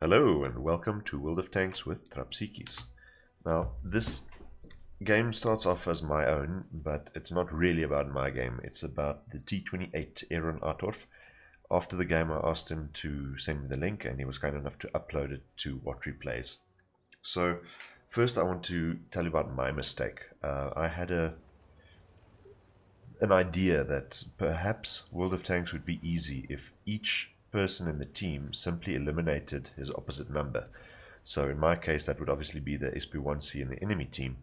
Hello and welcome to World of Tanks with Trapsikis. Now, this game starts off as my own, but it's not really about my game. It's about the T28 Aaronatorf. After the game, I asked him to send me the link, and he was kind enough to upload it to What Replays. So, first I want to tell you about my mistake. I had an idea that perhaps World of Tanks would be easy if each person in the team simply eliminated his opposite number. So in my case, that would obviously be the SP1C in the enemy team.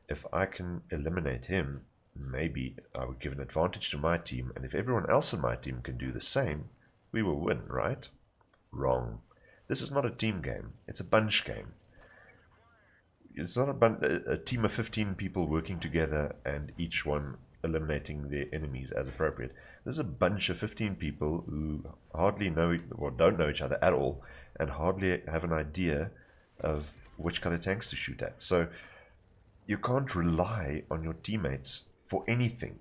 If I can eliminate him, maybe I would give an advantage to my team, and if everyone else in my team can do the same, we will win, right? Wrong. This is not a team game, it's a bunch game. It's not a team of 15 people working together and each one eliminating their enemies as appropriate. There's a bunch of 15 people who hardly know or don't know each other at all and hardly have an idea of which kind of tanks to shoot at. So you can't rely on your teammates for anything.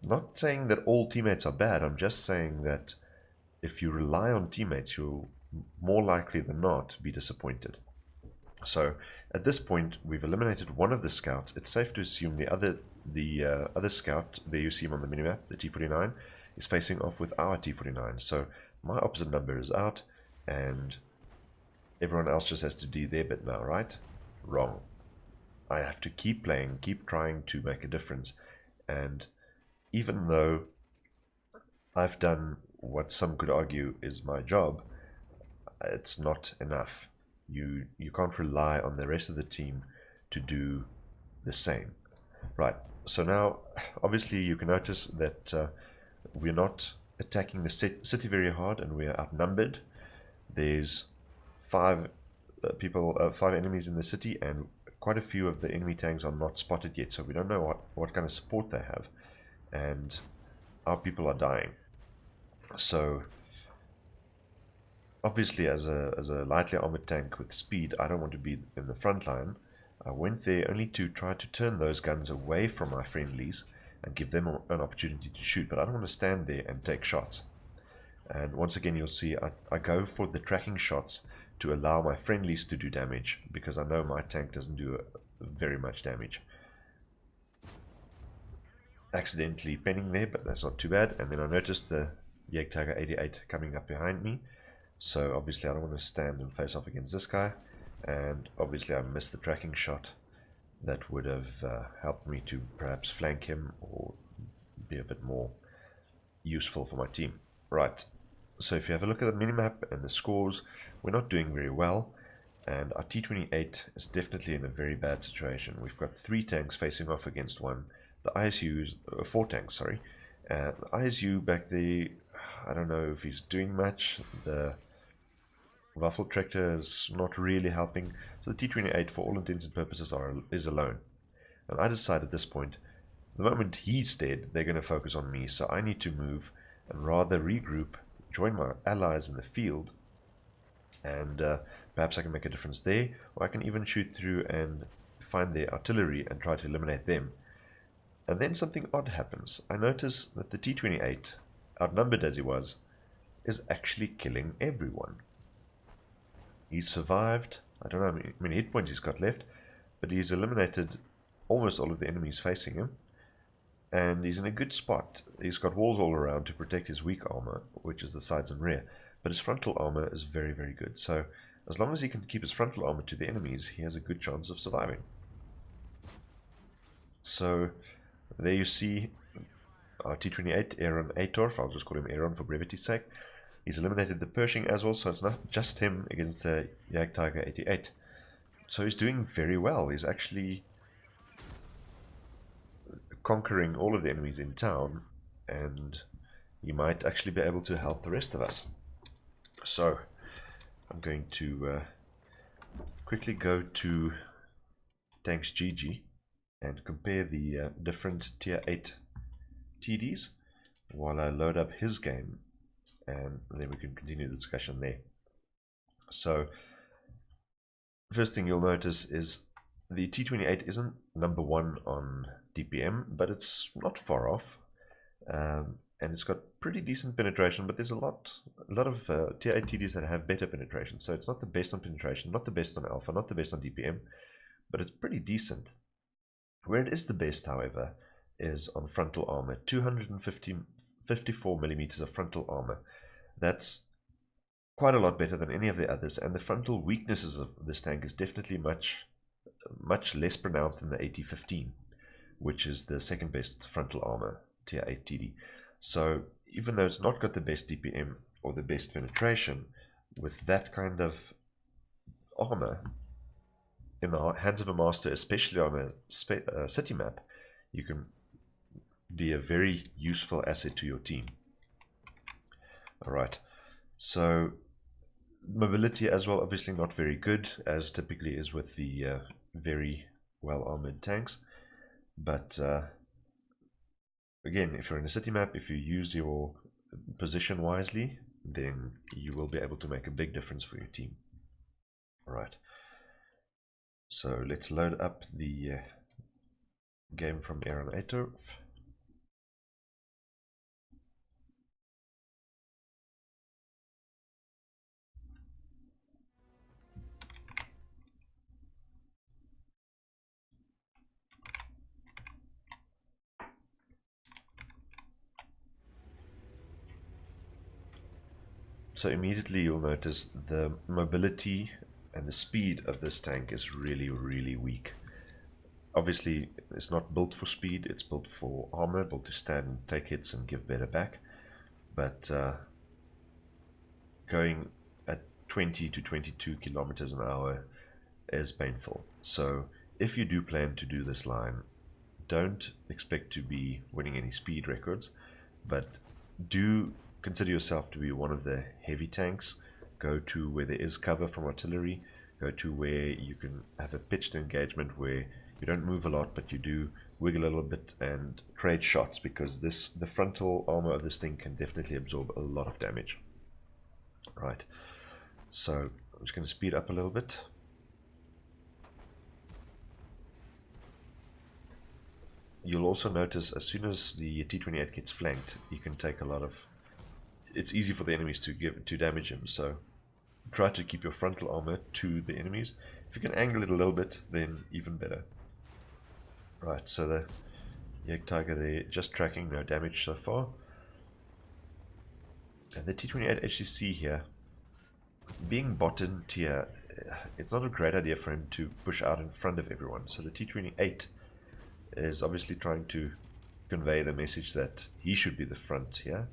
Not saying that all teammates are bad, I'm just saying that if you rely on teammates, you'll more likely than not be disappointed. So at this point, we've eliminated one of the scouts. It's safe to assume the other scout, there you see him on the minimap, the T49, is facing off with our T49. So my opposite number is out, and everyone else just has to do their bit now, right? Wrong. I have to keep playing, keep trying to make a difference. And even though I've done what some could argue is my job, it's not enough. You can't rely on the rest of the team to do the same. Right, so now obviously you can notice that we're not attacking the city very hard and we're outnumbered. There's five enemies in the city, and quite a few of the enemy tanks are not spotted yet, so we don't know what kind of support they have, and our people are dying. So obviously, as a lightly armored tank with speed, I don't want to be in the front line. I went there only to try to turn those guns away from my friendlies and give them an opportunity to shoot, but I don't want to stand there and take shots. And once again, you'll see I go for the tracking shots to allow my friendlies to do damage, because I know my tank doesn't do very much damage. Accidentally penning there, but that's not too bad. And then I noticed the T28 coming up behind me. So obviously I don't want to stand and face off against this guy, and obviously I missed the tracking shot that would have helped me to perhaps flank him or be a bit more useful for my team. Right, so if you have a look at the minimap and the scores, we're not doing very well, and our T28 is definitely in a very bad situation. We've got 3 tanks facing off against one. The ISU's 4 tanks, sorry. The ISU back there, I don't know if he's doing much. The Waffle Tractor is not really helping, so the T28 for all intents and purposes is alone. And I decide at this point, the moment he's dead, they're going to focus on me, so I need to move and rather regroup, join my allies in the field, and perhaps I can make a difference there, or I can even shoot through and find their artillery and try to eliminate them. And then something odd happens. I notice that the T28, outnumbered as he was, is actually killing everyone. He's survived. I don't know how many hit points he's got left, but he's eliminated almost all of the enemies facing him, and he's in a good spot. He's got walls all around to protect his weak armor, which is the sides and rear, but his frontal armor is very, very good. So as long as he can keep his frontal armor to the enemies, he has a good chance of surviving. So there you see our T28 Aaronatorf. I'll just call him Aaron for brevity's sake. He's eliminated the Pershing as well, so it's not just him against the T28. So he's doing very well. He's actually conquering all of the enemies in town, and he might actually be able to help the rest of us. So I'm going to quickly go to Tanks GG and compare the different tier 8 TDs while I load up his game, and then we can continue the discussion there. So first thing you'll notice is the T28 isn't number 1 on DPM, but it's not far off. and it's got pretty decent penetration, but there's a lot of tier 8 TDs that have better penetration. So it's not the best on penetration, not the best on alpha, not the best on DPM, but it's pretty decent. Where it is the best, however, is on frontal armor. 254 millimeters of frontal armor. That's quite a lot better than any of the others, and the frontal weaknesses of this tank is definitely much less pronounced than the AT-15, which is the second best frontal armor tier 8 TD. So even though it's not got the best DPM or the best penetration, with that kind of armor in the hands of a master, especially on a city map, you can be a very useful asset to your team. Alright, so mobility as well, obviously not very good, as typically is with the very well armored tanks, but again, if you're in a city map, if you use your position wisely, then you will be able to make a big difference for your team. Alright, so let's load up the game from Aaronatorf. So immediately you'll notice the mobility and the speed of this tank is really weak. Obviously it's not built for speed, it's built for armor, built to stand and take hits and give better back. But going at 20 to 22 kilometers an hour is painful. So if you do plan to do this line, don't expect to be winning any speed records, but do consider yourself to be one of the heavy tanks. Go to where there is cover from artillery, go to where you can have a pitched engagement where you don't move a lot but you do wiggle a little bit and trade shots, because the frontal armor of this thing can definitely absorb a lot of damage. Right, so I'm just going to speed up a little bit. You'll also notice as soon as the T28 gets flanked, you can take a lot of, it's easy for the enemies to damage him, so try to keep your frontal armor to the enemies. If you can angle it a little bit, then even better. Right, so the Jägertiger there, just tracking, no damage so far. And the T28 HCC here, being bottom tier, it's not a great idea for him to push out in front of everyone. So the T28 is obviously trying to convey the message that he should be the front here,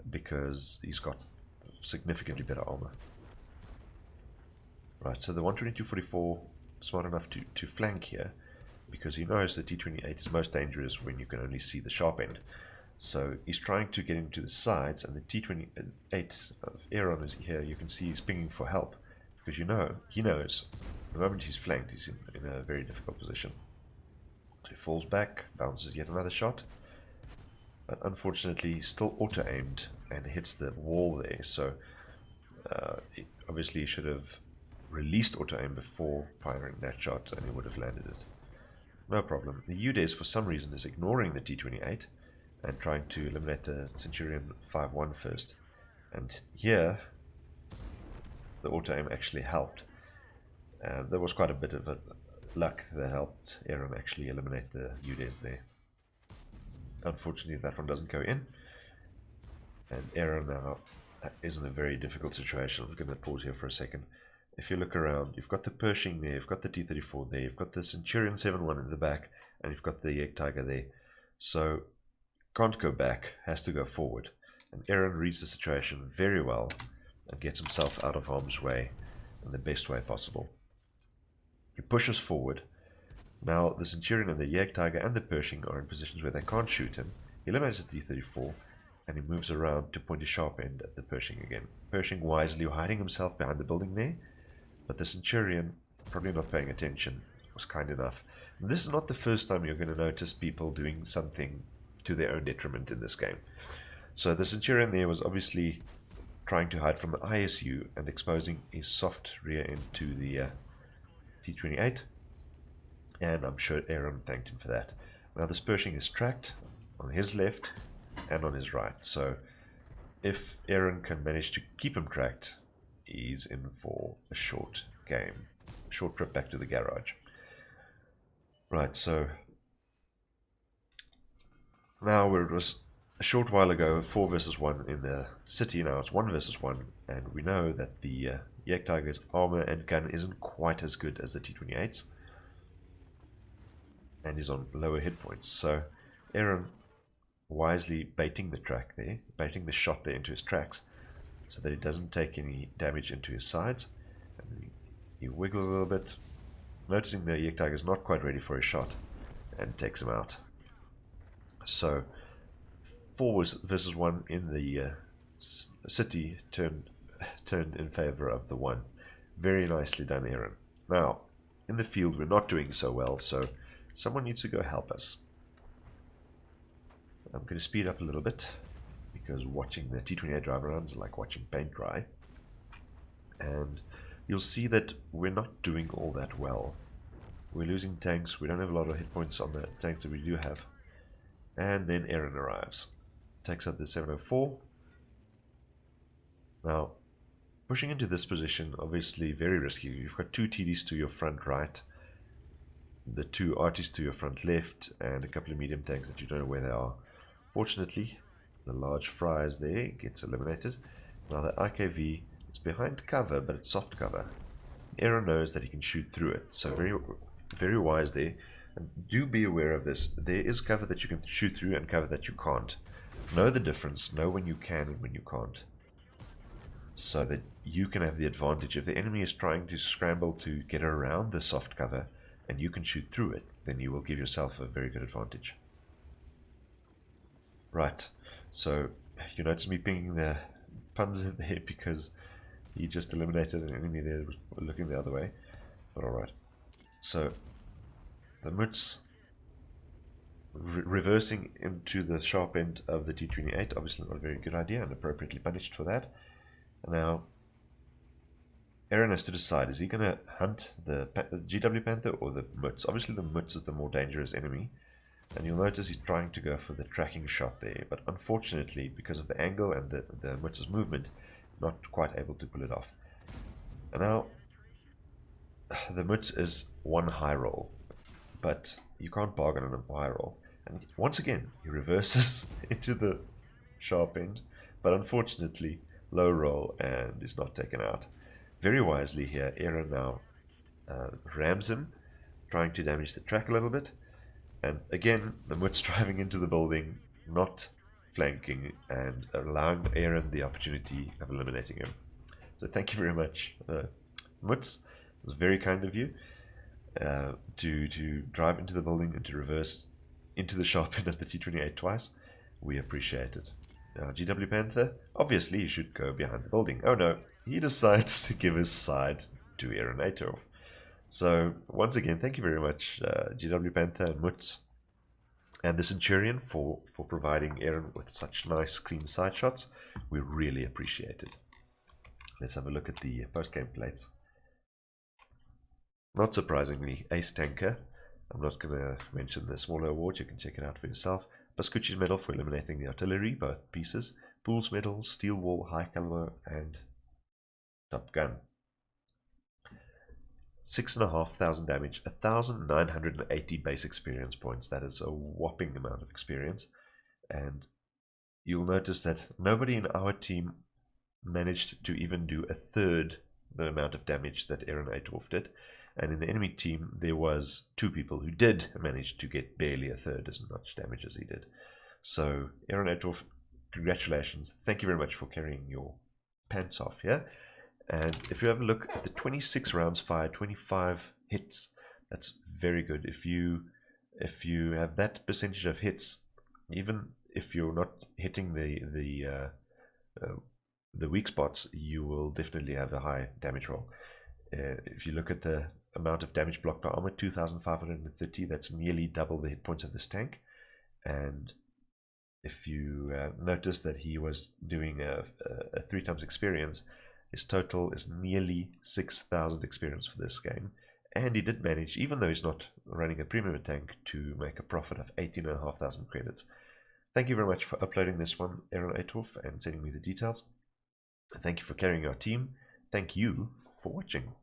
because he's got significantly better armor. Right, so the 122-44 smart enough to flank here, because he knows the T28 is most dangerous when you can only see the sharp end. So he's trying to get him to the sides, and the T28 of Aaron is here. You can see he's pinging for help, because he knows the moment he's flanked, he's in a very difficult position. So he falls back, bounces yet another shot, but unfortunately still auto-aimed and hits the wall there. So obviously he should have released auto-aim before firing that shot, and he would have landed it. No problem. The UDES for some reason is ignoring the T28 and trying to eliminate the Centurion 5-1 first. And here the auto-aim actually helped. There was quite a bit of luck that helped Aaron actually eliminate the UDES there. Unfortunately that one doesn't go in, and Aaron now is in a very difficult situation. I'm going to pause here for a second. If you look around, you've got the Pershing there, you've got the T-34 there, you've got the Centurion 7-1 in the back, and you've got the Jägertiger there. So can't go back, has to go forward. And Aaron reads the situation very well and gets himself out of harm's way in the best way possible. He pushes forward. Now the Centurion and the Jägertiger and the Pershing are in positions where they can't shoot him. He eliminates the T-34 and he moves around to point his sharp end at the Pershing again. Pershing wisely hiding himself behind the building there, but the Centurion, probably not paying attention, was kind enough. And this is not the first time you're going to notice people doing something to their own detriment in this game. So the Centurion there was obviously trying to hide from the ISU and exposing his soft rear end to the T-28, and I'm sure Aaron thanked him for that. Now this Pershing is tracked on his left, and on his right. So if Aaron can manage to keep him tracked, he's in for a short game. Short trip back to the garage. Right, so now where it was a short while ago 4 versus 1 in the city, now it's 1 versus 1, and we know that the Jagdtiger's armor and gun isn't quite as good as the T28's, and he's on lower hit points. So Aaron wisely baiting the track there, baiting the shot there into his tracks, so that he doesn't take any damage into his sides. And he wiggles a little bit, noticing the Jagdtiger is not quite ready for a shot, and takes him out. So 4 versus 1 in the city turned in favor of the 1. Very nicely done, Aaron. Now, in the field we're not doing so well, so someone needs to go help us. I'm going to speed up a little bit, because watching the T28 drive around is like watching paint dry. And you'll see that we're not doing all that well. We're losing tanks, we don't have a lot of hit points on the tanks that we do have. And then Aaron arrives. Takes out the 704. Now, pushing into this position, obviously very risky. You've got 2 TDs to your front right, the 2 RTs to your front left, and a couple of medium tanks that you don't know where they are. Fortunately, the large fries there gets eliminated. Now the IKV is behind cover, but it's soft cover. Aaron knows that he can shoot through it, so very wise there. And do be aware of this. There is cover that you can shoot through and cover that you can't. Know the difference, know when you can and when you can't, so that you can have the advantage. If the enemy is trying to scramble to get around the soft cover and you can shoot through it, then you will give yourself a very good advantage. Right, so you notice me pinging the puns in there because he just eliminated an enemy there that was looking the other way, but alright. So the Mutz reversing into the sharp end of the T28, obviously not a very good idea and appropriately punished for that. Now Aaron has to decide, is he going to hunt the GW Panther or the Mutz? Obviously the Mutz is the more dangerous enemy, and you'll notice he's trying to go for the tracking shot there, but unfortunately because of the angle and the Mutz's movement, not quite able to pull it off. And now the Mutz is 1 high roll, but you can't bargain on a high roll. And once again, he reverses into the sharp end, but unfortunately, low roll and is not taken out. Very wisely here, Aaron now rams him, trying to damage the track a little bit. And again, the Mutz driving into the building, not flanking, and allowing Aaron the opportunity of eliminating him. So thank you very much, Mutz. It was very kind of you. To drive into the building and to reverse into the sharp end of the T28 twice. We appreciate it. GW Panther, obviously he should go behind the building. Oh no, he decides to give his side to Aaronatorf. So once again, thank you very much, GW Panther and Mutz and the Centurion for providing Aaron with such nice clean side shots. We really appreciate it. Let's have a look at the post-game plates. Not surprisingly, Ace Tanker. I'm not going to mention the smaller award, you can check it out for yourself. Pascucci's Medal for eliminating the artillery, both pieces. Pools Medal, Steel Wall, High Caliber, and Top Gun. 6,500 damage, 1,980 base experience points. That is a whopping amount of experience. And you'll notice that nobody in our team managed to even do a third the amount of damage that Aaronatorf did. And in the enemy team, there was 2 people who did manage to get barely a third as much damage as he did. So, Aaronatorf, congratulations. Thank you very much for carrying your pants off here. And if you have a look at the 26 rounds fired, 25 hits, that's very good. If you have that percentage of hits, even if you're not hitting the weak spots, you will definitely have a high damage roll. If you look at the amount of damage blocked by armor, 2,530, that's nearly double the hit points of this tank. And if you notice that he was doing a 3 times experience, his total is nearly 6,000 experience for this game. And he did manage, even though he's not running a premium tank, to make a profit of 18,500 credits. Thank you very much for uploading this one, Aaronatorf, and sending me the details. Thank you for carrying our team. Thank you for watching.